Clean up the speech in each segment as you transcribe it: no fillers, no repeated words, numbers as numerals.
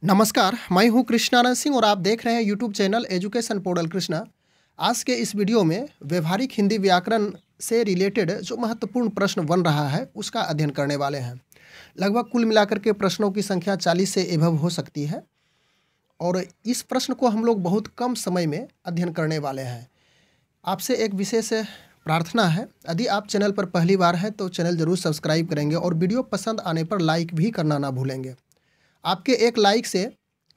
नमस्कार, मैं हूं कृष्णानंद सिंह और आप देख रहे हैं YouTube channel education portal Krishna. आज के इस वीडियो में व्यवहारिक हिंदी व्याकरण से रिलेटेड जो महत्वपूर्ण प्रश्न बन रहा है उसका अध्ययन करने वाले हैं। लगभग कुल मिलाकर के प्रश्नों की संख्या 40 से एभव हो सकती है और इस प्रश्न को हम लोग बहुत कम समय में अध्ययन करने वाले हैं। आपसे एक विशेष प्रार्थना है, यदि आप चैनल पर पहली बार हैं तो चैनल ज़रूर सब्सक्राइब करेंगे और वीडियो पसंद आने पर लाइक भी करना ना भूलेंगे। आपके एक लाइक से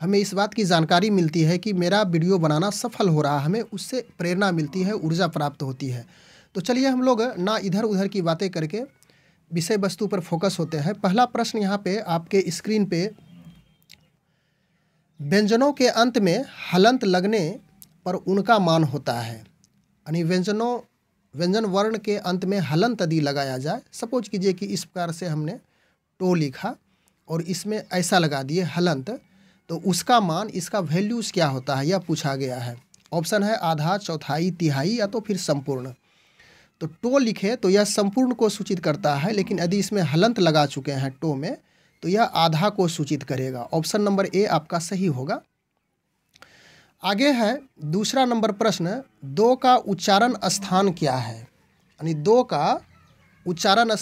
हमें इस बात की जानकारी मिलती है कि मेरा वीडियो बनाना सफल हो रहा है, हमें उससे प्रेरणा मिलती है, ऊर्जा प्राप्त होती है। तो चलिए हम लोग ना इधर उधर की बातें करके विषय वस्तु पर फोकस होते हैं। पहला प्रश्न यहाँ पे आपके स्क्रीन पे, व्यंजनों के अंत में हलंत लगने पर उनका मान होता है। यानी व्यंजन वर्ण के अंत में हलंत यदि लगाया जाए, सपोज कीजिए कि इस प्रकार से हमने टो लिखा और इसमें ऐसा लगा दिए हलंत, तो उसका मान, इसका वैल्यूज़ क्या होता है यह पूछा गया है। ऑप्शन है आधा, चौथाई, तिहाई या तो फिर संपूर्ण। तो टो लिखे तो यह संपूर्ण को सूचित करता है, लेकिन यदि इसमें हलंत लगा चुके हैं टो में तो यह आधा को सूचित करेगा। ऑप्शन नंबर ए आपका सही होगा। आगे है दूसरा नंबर प्रश्न, दो का उच्चारण स्थान क्या है। यानी दो का उच्चारण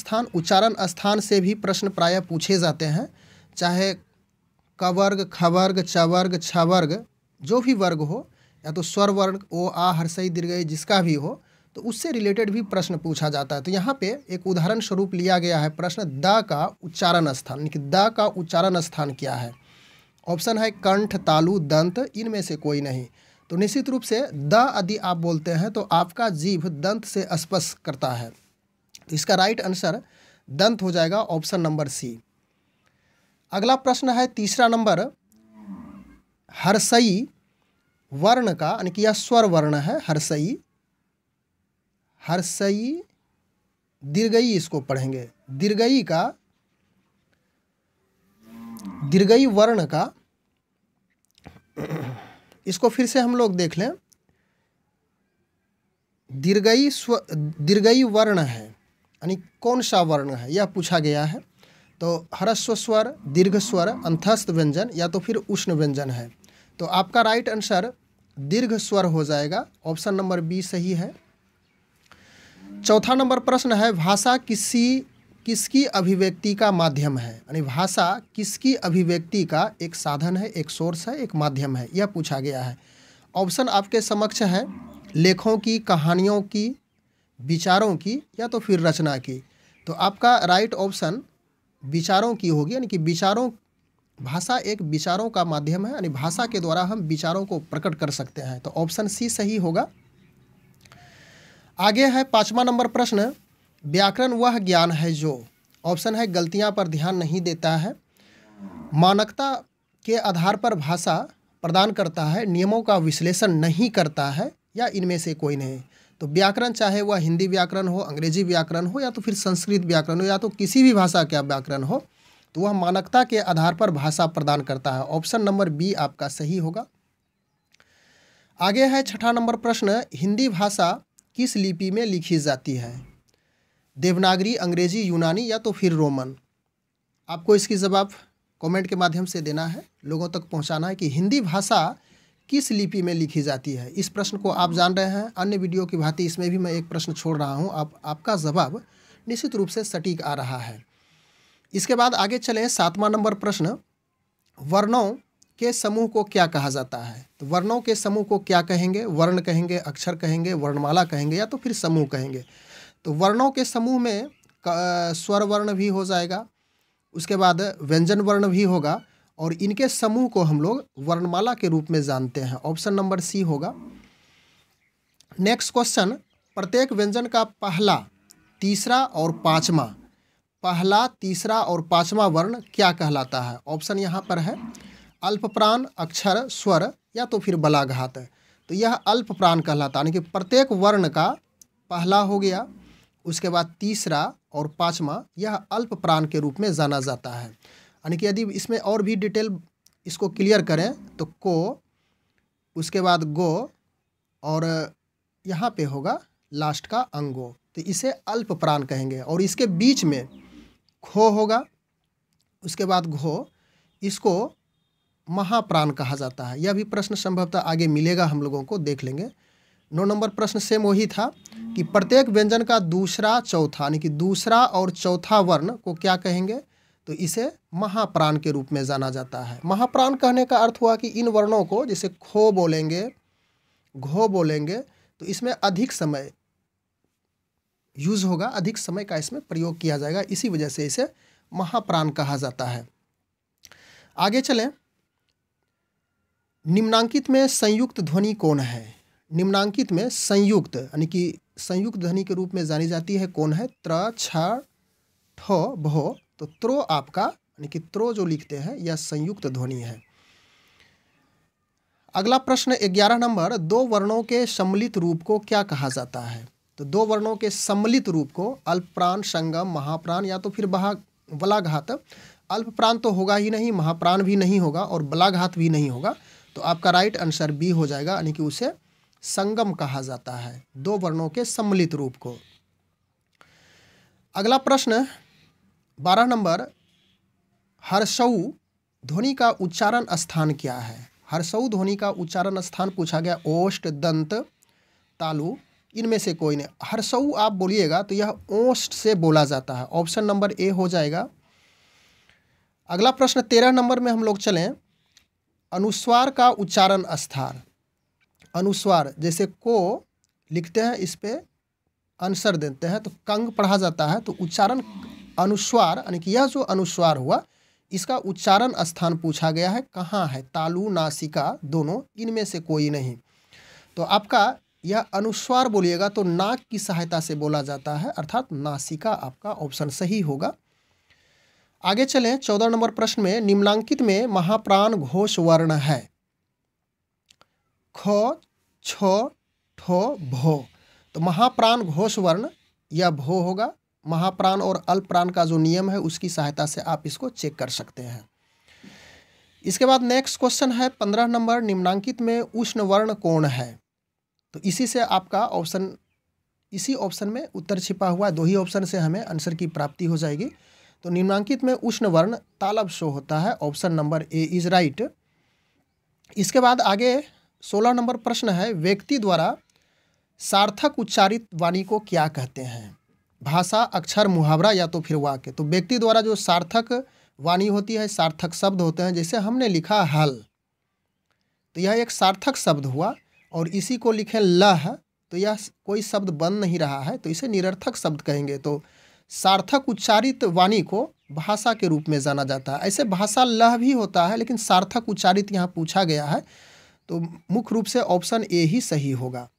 स्थान से भी प्रश्न प्रायः पूछे जाते हैं, चाहे क वर्ग, ख वर्ग, च वर्ग, छ वर्ग, जो भी वर्ग हो, या तो स्वर वर्ग, ओ आ हर्षई दीर्घई जिसका भी हो, तो उससे रिलेटेड भी प्रश्न पूछा जाता है। तो यहाँ पे एक उदाहरण स्वरूप लिया गया है प्रश्न, द का उच्चारण स्थान, यानी कि द का उच्चारण स्थान क्या है। ऑप्शन है कंठ, तालु, दंत, इनमें से कोई नहीं। तो निश्चित रूप से द यदि आप बोलते हैं तो आपका जीभ दंत से स्पर्श करता है, तो इसका राइट आंसर दंत हो जाएगा, ऑप्शन नंबर सी। अगला प्रश्न है तीसरा नंबर, हर्षई वर्ण का, यानी कि यह स्वर वर्ण है, हर्षई दीर्घई, इसको पढ़ेंगे दीर्घई वर्ण का, इसको फिर से हम लोग देख लें। दीर्घई वर्ण है, यानी कौन सा वर्ण है यह पूछा गया है। तो ह्रस्व स्वर, दीर्घ स्वर, अंतस्थ व्यंजन या तो फिर उष्ण व्यंजन है। तो आपका राइट आंसर दीर्घ स्वर हो जाएगा, ऑप्शन नंबर बी सही है। चौथा नंबर प्रश्न है, भाषा किसकी अभिव्यक्ति का माध्यम है। यानी भाषा किसकी अभिव्यक्ति का एक साधन है, एक सोर्स है, एक माध्यम है, यह पूछा गया है। ऑप्शन आपके समक्ष है, लेखों की, कहानियों की, विचारों की या तो फिर रचना की। तो आपका राइट ऑप्शन विचारों की होगी, यानी कि भाषा एक विचारों का माध्यम है, यानी भाषा के द्वारा हम विचारों को प्रकट कर सकते हैं। तो ऑप्शन सी सही होगा। आगे है पांचवा नंबर प्रश्न, व्याकरण वह ज्ञान है जो, ऑप्शन है गलतियां पर ध्यान नहीं देता है, मानकता के आधार पर भाषा प्रदान करता है, नियमों का विश्लेषण नहीं करता है, या इनमें से कोई नहीं। तो व्याकरण चाहे वह हिंदी व्याकरण हो, अंग्रेजी व्याकरण हो या तो फिर संस्कृत व्याकरण हो या तो किसी भी भाषा का व्याकरण हो, तो वह मानकता के आधार पर भाषा प्रदान करता है। ऑप्शन नंबर बी आपका सही होगा। आगे है छठा नंबर प्रश्न, हिंदी भाषा किस लिपि में लिखी जाती है। देवनागरी, अंग्रेजी, यूनानी या तो फिर रोमन। आपको इसकी जवाब कमेंट के माध्यम से देना है, लोगों तक पहुंचाना है कि हिंदी भाषा किस लिपि में लिखी जाती है। इस प्रश्न को आप जान रहे हैं, अन्य वीडियो की भांति इसमें भी मैं एक प्रश्न छोड़ रहा हूं, आपका जवाब निश्चित रूप से सटीक आ रहा है। इसके बाद आगे चलें, सातवां नंबर प्रश्न, वर्णों के समूह को क्या कहा जाता है। तो वर्णों के समूह को क्या कहेंगे, वर्ण कहेंगे, अक्षर कहेंगे, वर्णमाला कहेंगे या तो फिर समूह कहेंगे। तो वर्णों के समूह में स्वर वर्ण भी हो जाएगा, उसके बाद व्यंजन वर्ण भी होगा, और इनके समूह को हम लोग वर्णमाला के रूप में जानते हैं। ऑप्शन नंबर सी होगा। नेक्स्ट क्वेश्चन, प्रत्येक व्यंजन का पहला, तीसरा और पांचवा वर्ण क्या कहलाता है। ऑप्शन यहाँ पर है अल्पप्राण, अक्षर, स्वर या तो फिर बलाघात। तो यह अल्पप्राण कहलाता है, यानी कि प्रत्येक वर्ण का पहला हो गया, उसके बाद तीसरा और पांचवा, यह अल्पप्राण के रूप में जाना जाता है। यानी कि यदि इसमें और भी डिटेल इसको क्लियर करें तो को, उसके बाद गो, और यहाँ पे होगा लास्ट का अंगो, तो इसे अल्प प्राण कहेंगे। और इसके बीच में खो होगा, उसके बाद घो, इसको महाप्राण कहा जाता है? यह भी प्रश्न संभवतः आगे मिलेगा, हम लोगों को देख लेंगे। 9 नंबर प्रश्न सेम वही था कि प्रत्येक व्यंजन का दूसरा चौथा यानी कि दूसरा और चौथा वर्ण को क्या कहेंगे? तो इसे महाप्राण के रूप में जाना जाता है। महाप्राण कहने का अर्थ हुआ कि इन वर्णों को, जैसे खो बोलेंगे, घो बोलेंगे, तो इसमें अधिक समय यूज होगा, अधिक समय का इसमें प्रयोग किया जाएगा, इसी वजह से इसे महाप्राण कहा जाता है। आगे चलें। निम्नांकित में संयुक्त ध्वनि कौन है? निम्नांकित में संयुक्त यानी कि संयुक्त ध्वनि के रूप में जानी जाती है कौन है? त्र, छ, ठो, भो। तो त्रो आपका यानी कि त्रो जो लिखते हैं यह संयुक्त ध्वनि है। अगला प्रश्न 11 नंबर, दो वर्णों के सम्मिलित रूप को क्या कहा जाता है? तो दो वर्णों के सम्मिलित रूप को अल्पप्राण, संगम, महाप्राण या तो फिर बलाघात। अल्पप्राण तो होगा ही नहीं, महाप्राण भी नहीं होगा और बलाघात भी नहीं होगा, तो आपका राइट आंसर बी हो जाएगा, यानी कि उसे संगम कहा जाता है, दो वर्णों के सम्मिलित रूप को। अगला प्रश्न 12 नंबर, हर्षऊ ध्वनि का उच्चारण स्थान क्या है? हर्षऊ ध्वनि का उच्चारण स्थान पूछा गया, ओष्ठ, दंत, तालु, इनमें से कोई नहीं। हर्षऊ आप बोलिएगा तो यह ओष्ठ से बोला जाता है, ऑप्शन नंबर ए हो जाएगा। अगला प्रश्न 13 नंबर में हम लोग चलें। अनुस्वार का उच्चारण स्थान। अनुस्वार जैसे को लिखते हैं, इस पे आंसर देते हैं तो कंग पढ़ा जाता है, तो उच्चारण अनुस्वार यानी कि यह जो अनुस्वार हुआ इसका उच्चारण स्थान पूछा गया है, कहाँ है? तालु, नासिका, दोनों, इनमें से कोई नहीं। तो आपका यह अनुस्वार बोलिएगा तो नाक की सहायता से बोला जाता है, अर्थात नासिका आपका ऑप्शन सही होगा। आगे चलें 14 नंबर प्रश्न में, निम्नांकित में महाप्राण घोष वर्ण है? ख, छ, ठो, भो। तो महाप्राण घोष वर्ण यह भो होगा। महाप्राण और अल्पप्राण का जो नियम है उसकी सहायता से आप इसको चेक कर सकते हैं। इसके बाद नेक्स्ट क्वेश्चन है 15 नंबर, निम्नांकित में उष्ण वर्ण कौन है? तो इसी से आपका ऑप्शन, इसी ऑप्शन में उत्तर छिपा हुआ है, दो ही ऑप्शन से हमें आंसर की प्राप्ति हो जाएगी। तो निम्नांकित में उष्ण वर्ण तालब शो होता है, option number A is right. इसके बाद आगे 16 नंबर प्रश्न है, व्यक्ति द्वारा सार्थक उच्चारित वाणी को क्या कहते हैं? भाषा, अक्षर, मुहावरा या तो फिर वाक्य। तो व्यक्ति द्वारा जो सार्थक वाणी होती है, सार्थक शब्द होते हैं, जैसे हमने लिखा हल, तो यह एक सार्थक शब्द हुआ, और इसी को लिखें लह, तो यह कोई शब्द बन नहीं रहा है, तो इसे निरर्थक शब्द कहेंगे। तो सार्थक उच्चारित वाणी को भाषा के रूप में जाना जाता है। ऐसे भाषा लह भी होता है, लेकिन सार्थक उच्चारित यहाँ पूछा गया है, तो मुख्य रूप से ऑप्शन ए ही सही होगा।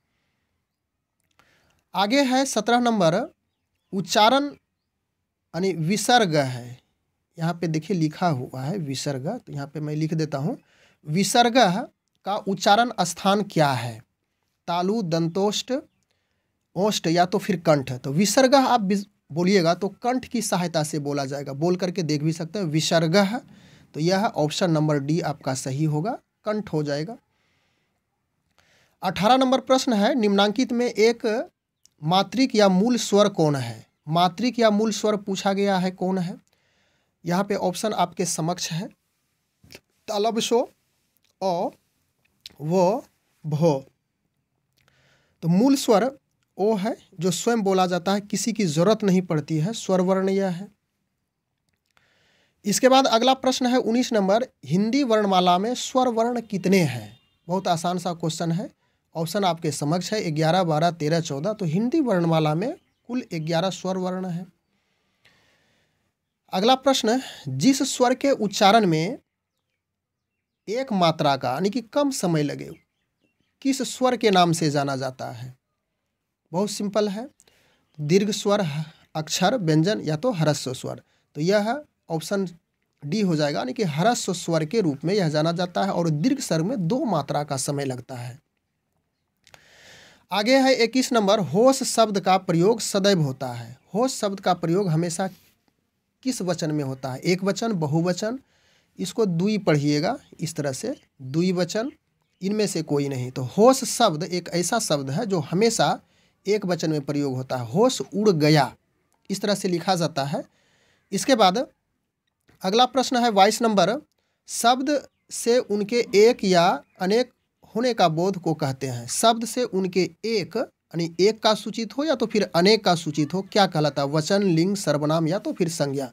आगे है 17 नंबर, उच्चारण यानी विसर्ग है। यहाँ पे देखिए लिखा हुआ है विसर्ग, तो यहाँ पे मैं लिख देता हूँ, विसर्ग का उच्चारण स्थान क्या है? तालु, दंतोष्ठ, ओष्ठ या तो फिर कंठ। तो विसर्ग आप बोलिएगा तो कंठ की सहायता से बोला जाएगा, बोल करके देख भी सकते हैं विसर्ग, तो यह ऑप्शन नंबर डी आपका सही होगा, कंठ हो जाएगा। 18 नंबर प्रश्न है, निम्नांकित में एक मात्रिक या मूल स्वर कौन है? मात्रिक या मूल स्वर पूछा गया है, कौन है? यहाँ पे ऑप्शन आपके समक्ष है, तालब शो, ओ, वो, भो। तो मूल स्वर ओ है जो स्वयं बोला जाता है, किसी की जरूरत नहीं पड़ती है, स्वर वर्ण यह है। इसके बाद अगला प्रश्न है 19 नंबर, हिंदी वर्णमाला में स्वर वर्ण कितने हैं? बहुत आसान सा क्वेश्चन है, ऑप्शन आपके समक्ष है 11, 12, 13, 14। तो हिंदी वर्णमाला में कुल 11 स्वर वर्ण है। अगला प्रश्न, जिस स्वर के उच्चारण में एक मात्रा का यानी कि कम समय लगे, किस स्वर के नाम से जाना जाता है? बहुत सिंपल है, दीर्घ स्वर, अक्षर, व्यंजन या तो ह्रस्व स्वर। तो यह ऑप्शन डी हो जाएगा, यानी कि ह्रस्व स्वर के रूप में यह जाना जाता है, और दीर्घ स्वर में 2 मात्रा का समय लगता है। आगे है 21 नंबर, होश शब्द का प्रयोग सदैव होता है। होश शब्द का प्रयोग हमेशा किस वचन में होता है? एक वचन, बहुवचन, इसको द्वि पढ़िएगा इस तरह से, द्विवचन, इनमें से कोई नहीं। तो होश शब्द एक ऐसा शब्द है जो हमेशा एक वचन में प्रयोग होता है। होश उड़ गया, इस तरह से लिखा जाता है। इसके बाद अगला प्रश्न है 22 नंबर, शब्द से उनके एक या अनेक होने का बोध को कहते हैं। शब्द से उनके एक यानी एक का सूचित हो या तो फिर अनेक का सूचित हो, क्या कहलाता है? वचन, लिंग, सर्वनाम या तो फिर संज्ञा।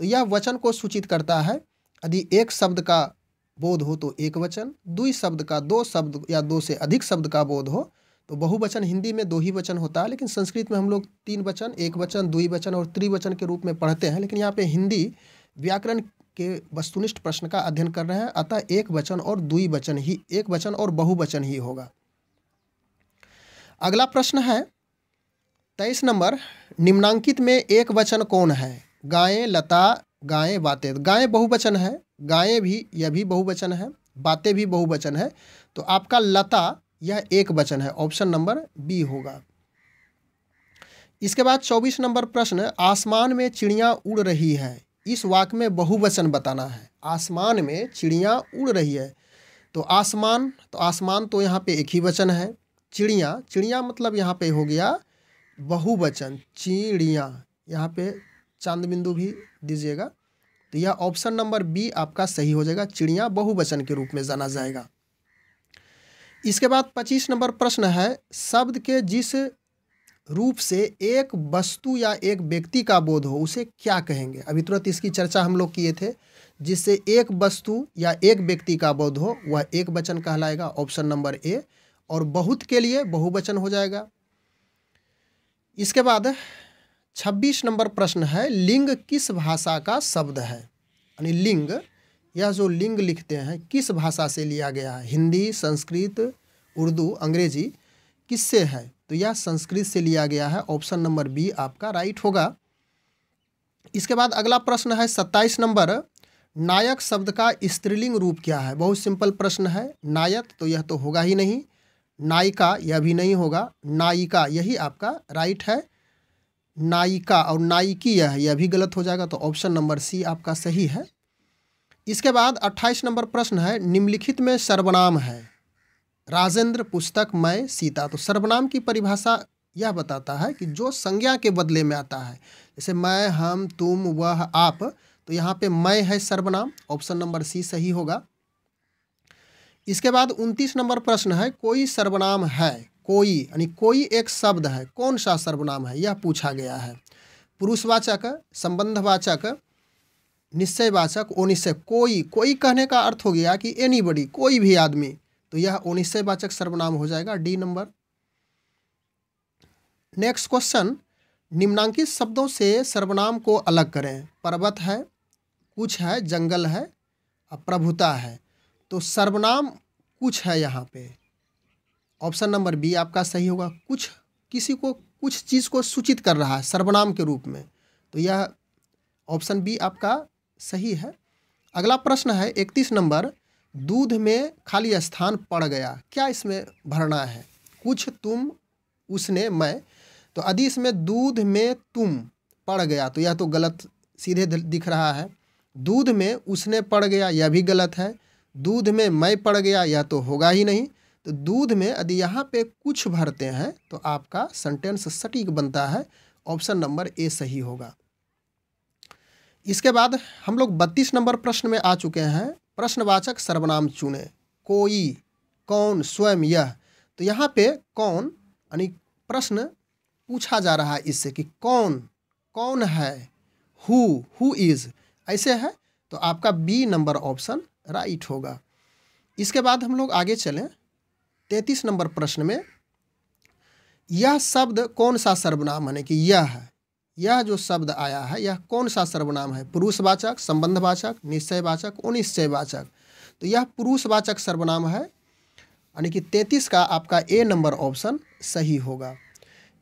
तो यह वचन को सूचित करता है। यदि एक शब्द का बोध हो तो एक वचन, दुई शब्द का, दो शब्द या दो से अधिक शब्द का बोध हो तो बहुवचन। हिंदी में दो ही वचन होता है, लेकिन संस्कृत में हम लोग तीन वचन, एक वचन, द्विवचन और त्रिवचन के रूप में पढ़ते हैं। लेकिन यहाँ पे हिंदी व्याकरण के वस्तुनिष्ठ प्रश्न का अध्ययन कर रहे हैं, अतः एक वचन और द्विवचन ही, एक वचन और बहुवचन ही होगा। अगला प्रश्न है 23 नंबर, निम्नांकित में एक वचन कौन है? गायें, लता, गायें, बातें। गायें बहुवचन है, गायें भी, यह भी बहुवचन है, बातें भी बहुवचन है। तो आपका लता यह एक वचन है, ऑप्शन नंबर बी होगा। इसके बाद 24 नंबर प्रश्न, आसमान में चिड़िया उड़ रही है, इस वाक्य में बहुवचन बताना है। आसमान में चिड़िया उड़ रही है, तो आसमान तो यहाँ पे एक ही वचन है। चिड़िया, चिड़िया मतलब यहाँ पे हो गया बहुवचन, चिड़िया, यहाँ पे चांद बिंदु भी दीजिएगा। तो यह ऑप्शन नंबर बी आपका सही हो जाएगा, चिड़िया बहुवचन के रूप में जाना जाएगा। इसके बाद 25 नंबर प्रश्न है, शब्द के जिस रूप से एक वस्तु या एक व्यक्ति का बोध हो उसे क्या कहेंगे? अभी तुरंत इसकी चर्चा हम लोग किए थे। जिससे एक वस्तु या एक व्यक्ति का बोध हो वह एक वचन कहलाएगा, ऑप्शन नंबर ए। और बहुत के लिए बहुवचन हो जाएगा। इसके बाद 26 नंबर प्रश्न है, लिंग किस भाषा का शब्द है? यानी लिंग, यह जो लिंग लिखते हैं किस भाषा से लिया गया है? हिंदी, संस्कृत, उर्दू, अंग्रेजी, किससे है? तो यह संस्कृत से लिया गया है, ऑप्शन नंबर बी आपका राइट होगा। इसके बाद अगला प्रश्न है 27 नंबर, नायक शब्द का स्त्रीलिंग रूप क्या है? बहुत सिंपल प्रश्न है। नायक तो यह तो होगा ही नहीं, नायिका यह भी नहीं होगा, नायिका यही आपका राइट है। नायिका और नायिकी यह भी गलत हो जाएगा, तो ऑप्शन नंबर सी आपका सही है। इसके बाद 28 नंबर प्रश्न है, निम्नलिखित में सर्वनाम है? राजेंद्र, पुस्तक, मैं, सीता। तो सर्वनाम की परिभाषा यह बताता है कि जो संज्ञा के बदले में आता है, जैसे मैं, हम, तुम, वह, आप। तो यहाँ पे मैं है सर्वनाम, ऑप्शन नंबर सी सही होगा। इसके बाद 29 नंबर प्रश्न है, कोई सर्वनाम है? कोई यानी कोई एक शब्द है, कौन सा सर्वनाम है यह पूछा गया है। पुरुषवाचक, संबंधवाचक, निश्चयवाचक, अनिश्चय। कोई, कोई कहने का अर्थ हो गया कि एनीबडी, कोई भी आदमी। तो यह अनिश्चयवाचक सर्वनाम हो जाएगा, डी नंबर। नेक्स्ट क्वेश्चन, निम्नांकित शब्दों से सर्वनाम को अलग करें। पर्वत है, कुछ है, जंगल है, प्रभुता है। तो सर्वनाम कुछ है यहाँ पे, ऑप्शन नंबर बी आपका सही होगा। कुछ किसी को, कुछ चीज़ को सूचित कर रहा है सर्वनाम के रूप में, तो यह ऑप्शन बी आपका सही है। अगला प्रश्न है 31 नंबर, दूध में खाली स्थान पड़ गया, क्या इसमें भरना है? कुछ, तुम, उसने, मैं। तो यदि इसमें दूध में तुम पड़ गया तो यह तो गलत सीधे दिख रहा है। दूध में उसने पड़ गया यह भी गलत है। दूध में मैं पड़ गया यह तो होगा ही नहीं। तो दूध में यदि यहाँ पे कुछ भरते हैं तो आपका सेंटेंस सटीक बनता है, ऑप्शन नंबर ए सही होगा। इसके बाद हम लोग 32 नंबर प्रश्न में आ चुके हैं, प्रश्नवाचक सर्वनाम चुने। कोई, कौन, स्वयं, यह। तो यहाँ पे कौन यानी प्रश्न पूछा जा रहा है इससे कि कौन, कौन है, हु इज, ऐसे है। तो आपका बी नंबर ऑप्शन राइट होगा। इसके बाद हम लोग आगे चलें 33 नंबर प्रश्न में, यह शब्द कौन सा सर्वनाम है कि यह जो शब्द आया है यह कौन सा सर्वनाम है? पुरुषवाचक, संबंधवाचक, निश्चयवाचक, अनिश्चयवाचक। तो यह पुरुषवाचक सर्वनाम है, यानी कि 33 का आपका ए नंबर ऑप्शन सही होगा।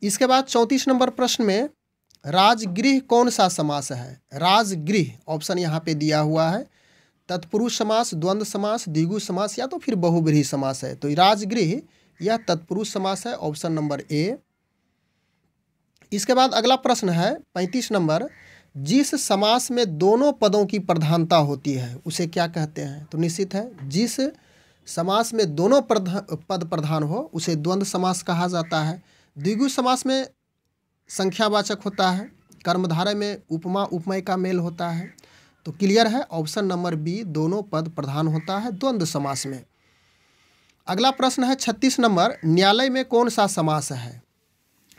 इसके बाद 34 नंबर प्रश्न में, राजगृह कौन सा समास है? राजगृह ऑप्शन यहाँ पे दिया हुआ है, तत्पुरुष समास, द्वंद्व समास, द्विगु समास या तो फिर बहुब्रीहि समास है। तो राजगृह यह तत्पुरुष समास है, ऑप्शन नंबर ए। इसके बाद अगला प्रश्न है 35 नंबर, जिस समास में दोनों पदों की प्रधानता होती है उसे क्या कहते हैं? तो निश्चित है, जिस समास में दोनों पद प्रधान हो उसे द्वंद्व समास कहा जाता है। द्विगु समास में संख्यावाचक होता है, कर्मधारय में उपमा उपमेय का मेल होता है। तो क्लियर है, ऑप्शन नंबर बी, दोनों पद प्रधान होता है द्वंद्व समास में। अगला प्रश्न है 36 नंबर, न्यायालय में कौन सा समास है?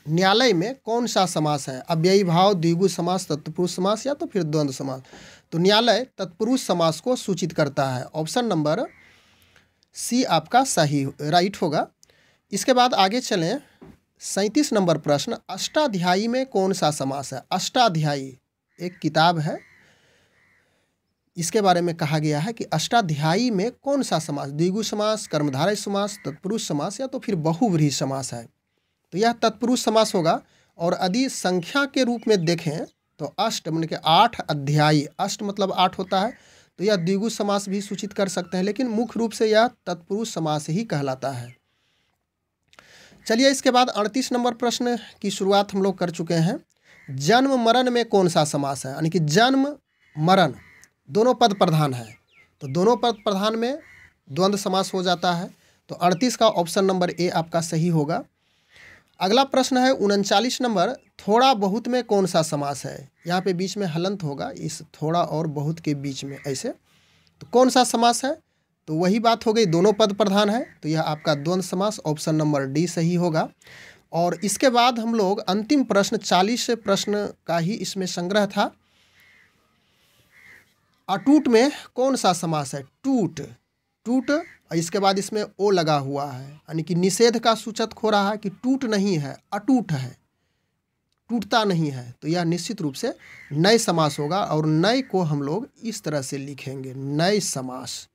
न्यायालय में कौन सा समास है? अव्ययी भाव, द्विगु समास, तत्पुरुष समास या तो फिर द्वंद्व समास? तो न्यायालय तत्पुरुष समास को सूचित करता है। ऑप्शन नंबर सी आपका सही राइट होगा। इसके बाद आगे चलें, 37 नंबर प्रश्न, अष्टाध्यायी में कौन सा समास है? अष्टाध्यायी एक किताब है, इसके बारे में कहा गया है कि अष्टाध्यायी में कौन सा समास, द्विगु समास, कर्मधारय समास, तत्पुरुष समास या तो फिर बहुव्रीहि समास है? तो यह तत्पुरुष समास होगा। और यदि संख्या के रूप में देखें तो अष्ट मतलब कि 8 अध्यायी, अष्ट मतलब 8 होता है, तो यह द्विगु समास भी सूचित कर सकते हैं, लेकिन मुख्य रूप से यह तत्पुरुष समास ही कहलाता है। चलिए इसके बाद 38 नंबर प्रश्न की शुरुआत हम लोग कर चुके हैं। जन्म मरण में कौन सा समास है? यानी कि जन्म मरण दोनों पद प्रधान है, तो दोनों पद प्रधान में द्वंद्व समास हो जाता है। तो 38 का ऑप्शन नंबर ए आपका सही होगा। अगला प्रश्न है 39 नंबर, थोड़ा बहुत में कौन सा समास है? यहाँ पे बीच में हलंत होगा, इस थोड़ा और बहुत के बीच में ऐसे, तो कौन सा समास है? तो वही बात हो गई, दोनों पद प्रधान है, तो यह आपका द्वंद्व समास, ऑप्शन नंबर डी सही होगा। और इसके बाद हम लोग अंतिम प्रश्न 40 प्रश्न का ही इसमें संग्रह था। अटूट में कौन सा समास है? टूट, टूट, और इसके बाद इसमें ओ लगा हुआ है, यानी कि निषेध का सूचक हो रहा है कि टूट नहीं है, अटूट है, टूटता नहीं है, तो यह निश्चित रूप से नए समास होगा। और नए को हम लोग इस तरह से लिखेंगे, नए समास।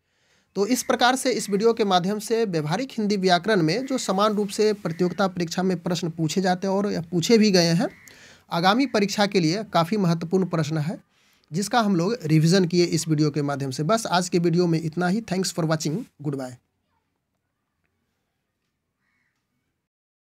तो इस प्रकार से इस वीडियो के माध्यम से व्यवहारिक हिंदी व्याकरण में जो समान रूप से प्रतियोगिता परीक्षा में प्रश्न पूछे जाते हैं और पूछे भी गए हैं, आगामी परीक्षा के लिए काफ़ी महत्वपूर्ण प्रश्न है, जिसका हम लोग रिवीजन किए इस वीडियो के माध्यम से। बस आज के वीडियो में इतना ही। Thanks for watching, good bye.